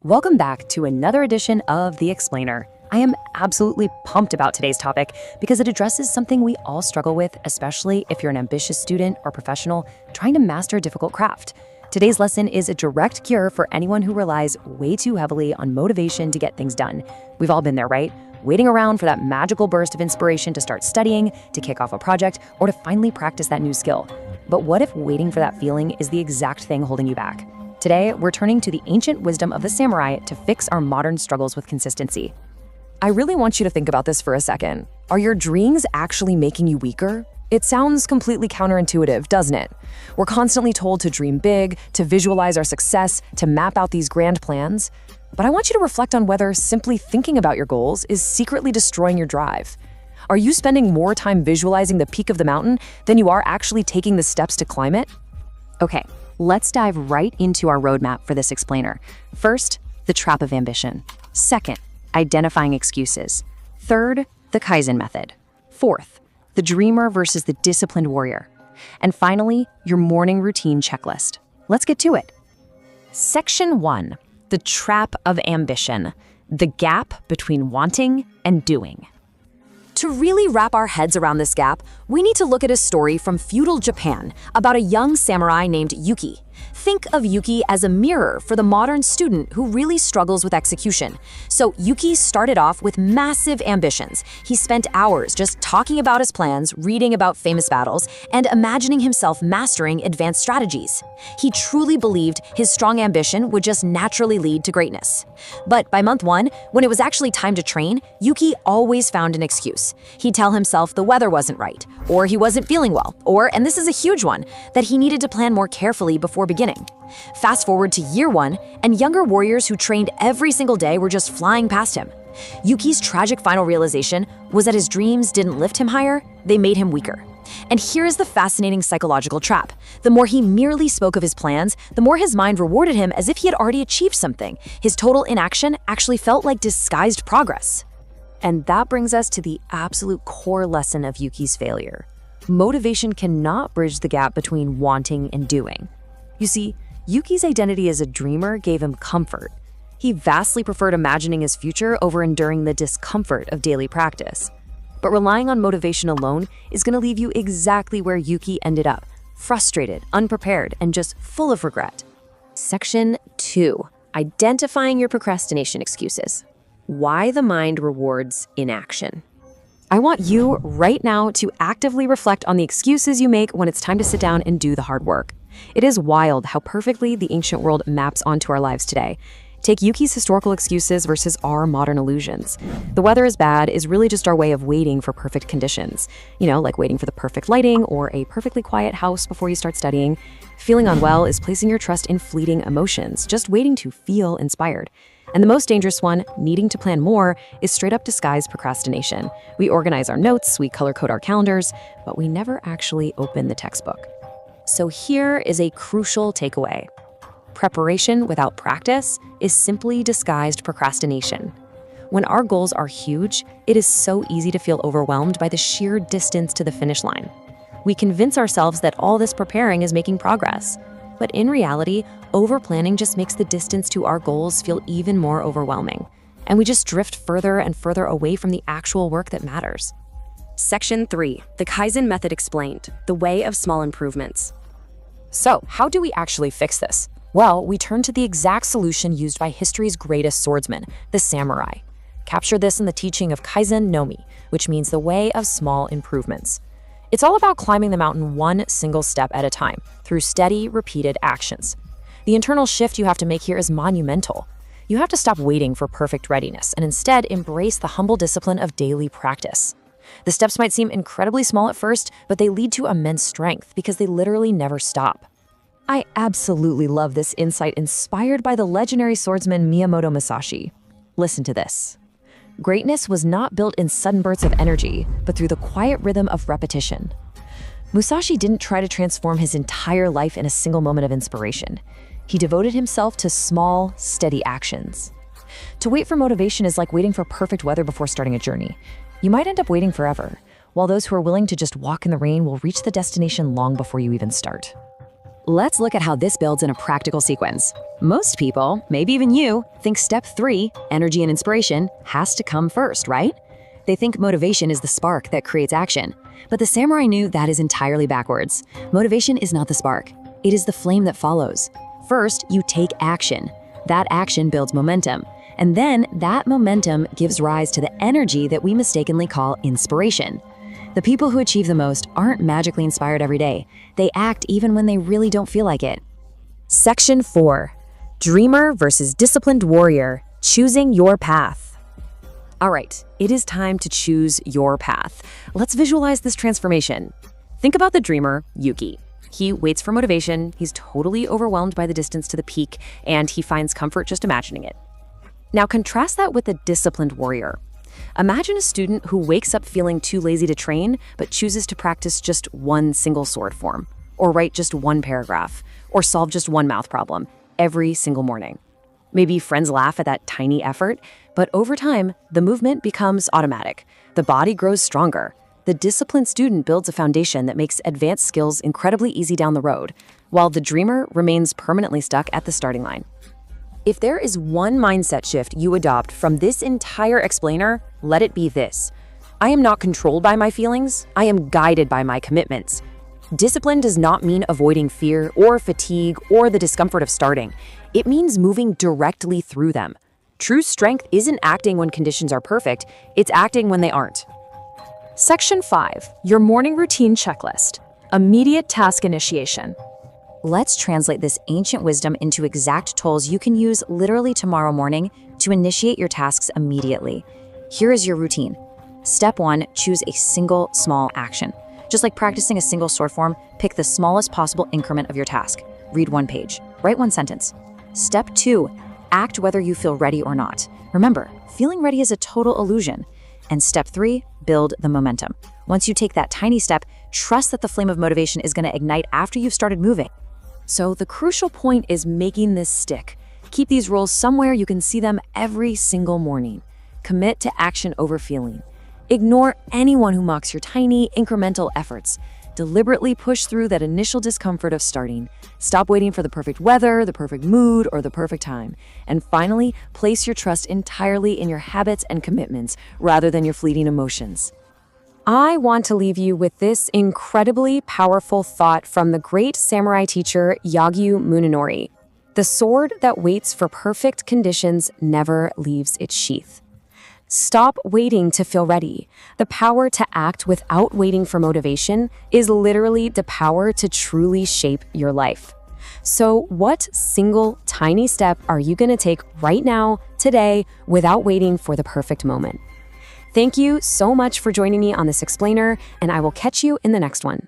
Welcome back to another edition of The Explainer. I am absolutely pumped about today's topic because it addresses something we all struggle with, especially if you're an ambitious student or professional trying to master a difficult craft. Today's lesson is a direct cure for anyone who relies way too heavily on motivation to get things done. We've all been there, right? Waiting around for that magical burst of inspiration to start studying, to kick off a project, or to finally practice that new skill. But what if waiting for that feeling is the exact thing holding you back? Today, we're turning to the ancient wisdom of the samurai to fix our modern struggles with consistency. I really want you to think about this for a second. Are your dreams actually making you weaker? It sounds completely counterintuitive, doesn't it? We're constantly told to dream big, to visualize our success, to map out these grand plans. But I want you to reflect on whether simply thinking about your goals is secretly destroying your drive. Are you spending more time visualizing the peak of the mountain than you are actually taking the steps to climb it? Okay. Let's dive right into our roadmap for this explainer. First, the trap of ambition. Second, identifying excuses. Third, the Kaizen method. Fourth, the dreamer versus the disciplined warrior. And finally, your morning routine checklist. Let's get to it. Section 1, the trap of ambition, the gap between wanting and doing. To really wrap our heads around this gap, we need to look at a story from feudal Japan about a young samurai named Yuki. Think of Yuki as a mirror for the modern student who really struggles with execution. So Yuki started off with massive ambitions. He spent hours just talking about his plans, reading about famous battles, and imagining himself mastering advanced strategies. He truly believed his strong ambition would just naturally lead to greatness. But by month 1, when it was actually time to train, Yuki always found an excuse. He'd tell himself the weather wasn't right, or he wasn't feeling well, or, and this is a huge one, that he needed to plan more carefully before beginning. Fast forward to year 1, and younger warriors who trained every single day were just flying past him. Yuki's tragic final realization was that his dreams didn't lift him higher, they made him weaker. And here is the fascinating psychological trap. The more he merely spoke of his plans, the more his mind rewarded him as if he had already achieved something. His total inaction actually felt like disguised progress. And that brings us to the absolute core lesson of Yuki's failure. Motivation cannot bridge the gap between wanting and doing. You see, Yuki's identity as a dreamer gave him comfort. He vastly preferred imagining his future over enduring the discomfort of daily practice. But relying on motivation alone is going to leave you exactly where Yuki ended up, frustrated, unprepared, and just full of regret. Section 2, identifying your procrastination excuses. Why the mind rewards inaction. I want you right now to actively reflect on the excuses you make when it's time to sit down and do the hard work. It is wild how perfectly the ancient world maps onto our lives today. Take Yuki's historical excuses versus our modern illusions. The weather is bad is really just our way of waiting for perfect conditions. Like waiting for the perfect lighting or a perfectly quiet house before you start studying. Feeling unwell is placing your trust in fleeting emotions, just waiting to feel inspired. And the most dangerous one, needing to plan more, is straight up disguised procrastination. We organize our notes, we color code our calendars, but we never actually open the textbook. So here is a crucial takeaway. Preparation without practice is simply disguised procrastination. When our goals are huge, it is so easy to feel overwhelmed by the sheer distance to the finish line. We convince ourselves that all this preparing is making progress. But in reality, over-planning just makes the distance to our goals feel even more overwhelming. And we just drift further and further away from the actual work that matters. Section 3, the Kaizen method explained, the way of small improvements. So, how do we actually fix this? Well, we turn to the exact solution used by history's greatest swordsman, the samurai. Capture this in the teaching of Kaizen no Mi, which means the way of small improvements. It's all about climbing the mountain one single step at a time, through steady, repeated actions. The internal shift you have to make here is monumental. You have to stop waiting for perfect readiness and instead embrace the humble discipline of daily practice. The steps might seem incredibly small at first, but they lead to immense strength because they literally never stop. I absolutely love this insight inspired by the legendary swordsman Miyamoto Musashi. Listen to this. Greatness was not built in sudden bursts of energy, but through the quiet rhythm of repetition. Musashi didn't try to transform his entire life in a single moment of inspiration. He devoted himself to small, steady actions. To wait for motivation is like waiting for perfect weather before starting a journey. You might end up waiting forever, while those who are willing to just walk in the rain will reach the destination long before you even start. Let's look at how this builds in a practical sequence. Most people, maybe even you, think step 3, energy and inspiration, has to come first, right? They think motivation is the spark that creates action. But the samurai knew that is entirely backwards. Motivation is not the spark. It is the flame that follows. First, you take action. That action builds momentum. And then that momentum gives rise to the energy that we mistakenly call inspiration. The people who achieve the most aren't magically inspired every day. They act even when they really don't feel like it. Section 4. Dreamer versus disciplined warrior. Choosing your path. All right, it is time to choose your path. Let's visualize this transformation. Think about the dreamer, Yuki. He waits for motivation, he's totally overwhelmed by the distance to the peak, and he finds comfort just imagining it. Now contrast that with the disciplined warrior. Imagine a student who wakes up feeling too lazy to train, but chooses to practice just one single sword form, or write just one paragraph, or solve just one math problem every single morning. Maybe friends laugh at that tiny effort, but over time, the movement becomes automatic. The body grows stronger. The disciplined student builds a foundation that makes advanced skills incredibly easy down the road, while the dreamer remains permanently stuck at the starting line. If there is one mindset shift you adopt from this entire explainer, let it be this. I am not controlled by my feelings, I am guided by my commitments. Discipline does not mean avoiding fear or fatigue or the discomfort of starting. It means moving directly through them. True strength isn't acting when conditions are perfect, it's acting when they aren't. Section 5. Your morning routine checklist. Immediate task initiation. Let's translate this ancient wisdom into exact tools you can use literally tomorrow morning to initiate your tasks immediately. Here is your routine. Step 1, choose a single small action. Just like practicing a single sword form, pick the smallest possible increment of your task. Read 1 page. Write 1 sentence. Step 2, act whether you feel ready or not. Remember, feeling ready is a total illusion. And step 3, build the momentum. Once you take that tiny step, trust that the flame of motivation is going to ignite after you've started moving. So the crucial point is making this stick. Keep these rules somewhere you can see them every single morning. Commit to action over feeling. Ignore anyone who mocks your tiny, incremental efforts. Deliberately push through that initial discomfort of starting. Stop waiting for the perfect weather, the perfect mood, or the perfect time. And finally, place your trust entirely in your habits and commitments rather than your fleeting emotions. I want to leave you with this incredibly powerful thought from the great samurai teacher Yagyu Munenori. The sword that waits for perfect conditions never leaves its sheath. Stop waiting to feel ready. The power to act without waiting for motivation is literally the power to truly shape your life. So what single tiny step are you going to take right now, today, without waiting for the perfect moment? Thank you so much for joining me on this explainer, and I will catch you in the next one.